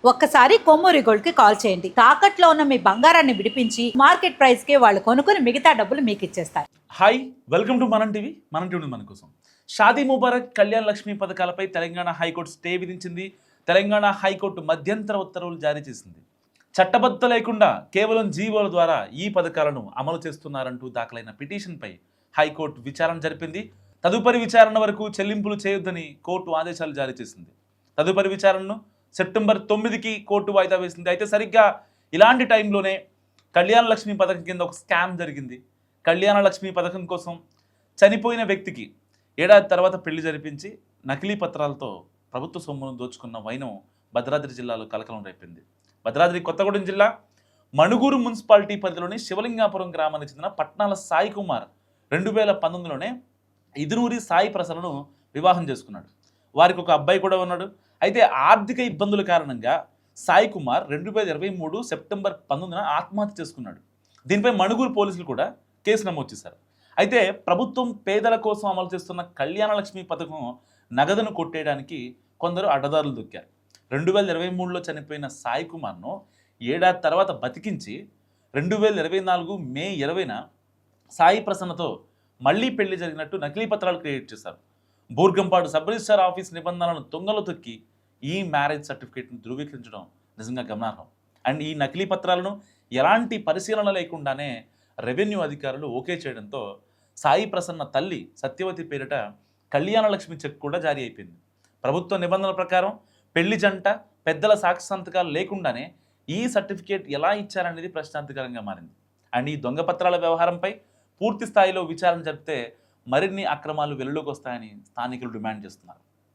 ఒక్కసారి కొమ్మూరి గోల్డ్ కి కాల్ చేయండి. తాకట్లో ఉన్న మీ బంగారాన్ని విడిపించి మార్కెట్ ప్రైస్ కి వాళ్ళు కొనుక్కుని మిగతా డబ్బులు మీకు ఇచ్చేస్తారు. హాయ్, వెల్కమ్ టు మనం టీవీ. మనం టీవీ మన కోసం. షాదీ ముబారక్, కళ్యాణ్ లక్ష్మి పథకాలపై తెలంగాణ హైకోర్టు స్టే విధించింది. తెలంగాణ హైకోర్టు మధ్యంతర ఉత్తర్వులు జారీ చేసింది. చట్టబద్ధత లేకుండా కేవలం జీవోల ద్వారా ఈ పథకాలను అమలు చేస్తున్నారంటూ దాఖలైన పిటిషన్పై హైకోర్టు విచారణ జరిపింది. తదుపరి విచారణ వరకు చెల్లింపులు చేయొద్దని కోర్టు ఆదేశాలు జారీ చేసింది. తదుపరి విచారణను సెప్టెంబర్ 9కి కోర్టు వాయిదా వేసింది. అయితే సరిగ్గా ఇలాంటి టైంలోనే కళ్యాణ లక్ష్మి పథకం కింద ఒక స్కామ్ జరిగింది. కళ్యాణ లక్ష్మి పథకం కోసం చనిపోయిన వ్యక్తికి ఏడాది తర్వాత పెళ్లి జరిపించి నకిలీ పత్రాలతో ప్రభుత్వ సొమ్మును దోచుకున్న వైనం భద్రాద్రి జిల్లాలో కలకలం రేపింది. భద్రాద్రి కొత్తగూడెం జిల్లా మణుగూరు మున్సిపాలిటీ పరిధిలోని శివలింగాపురం గ్రామానికి చెందిన పట్నాల సాయి కుమార్ 2019లోనే ఇదునూరి సాయి ప్రసన్నను వివాహం చేసుకున్నాడు. వారికి ఒక అబ్బాయి కూడా ఉన్నాడు. అయితే ఆర్థిక ఇబ్బందుల కారణంగా సాయి కుమార్ 2023 సెప్టెంబర్ 19న ఆత్మహత్య చేసుకున్నాడు. దీనిపై మణుగూరు పోలీసులు కూడా కేసు నమోదు చేశారు. అయితే ప్రభుత్వం పేదల కోసం అమలు చేస్తున్న కళ్యాణ లక్ష్మి పథకం నగదును కొట్టేయడానికి కొందరు అడ్డదారులు దొక్కారు. 2023లో చనిపోయిన సాయి కుమార్ను ఏడాది తర్వాత బతికించి 2024 మే 20న సాయి ప్రసన్నతో మళ్లీ పెళ్లి జరిగినట్టు నకిలీ పత్రాలు క్రియేట్ చేశారు. బూర్గంపాడు సబ్ రిజిస్ట్రార్ ఆఫీస్ నిబంధనలను తొంగలో తొక్కి ఈ మ్యారేజ్ సర్టిఫికేట్ను ధృవీకరించడం నిజంగా గమనార్హం. అండ్ ఈ నకిలీ పత్రాలను ఎలాంటి పరిశీలన లేకుండానే రెవెన్యూ అధికారులు ఓకే చేయడంతో సాయి ప్రసన్న తల్లి సత్యవతి పేరిట కళ్యాణ లక్ష్మి చెక్ కూడా జారీ అయిపోయింది. ప్రభుత్వ నిబంధనల ప్రకారం పెళ్లి జంట పెద్దల సాక్షి సంతకాలు లేకుండానే ఈ సర్టిఫికేట్ ఎలా ఇచ్చారనేది ప్రశ్నార్థకరంగా మారింది. అండ్ ఈ దొంగ పత్రాల వ్యవహారంపై పూర్తి స్థాయిలో విచారణ జరిపితే మరిన్ని అక్రమాలు వెలుగులోకి వస్తాయని స్థానికులు డిమాండ్ చేస్తున్నారు.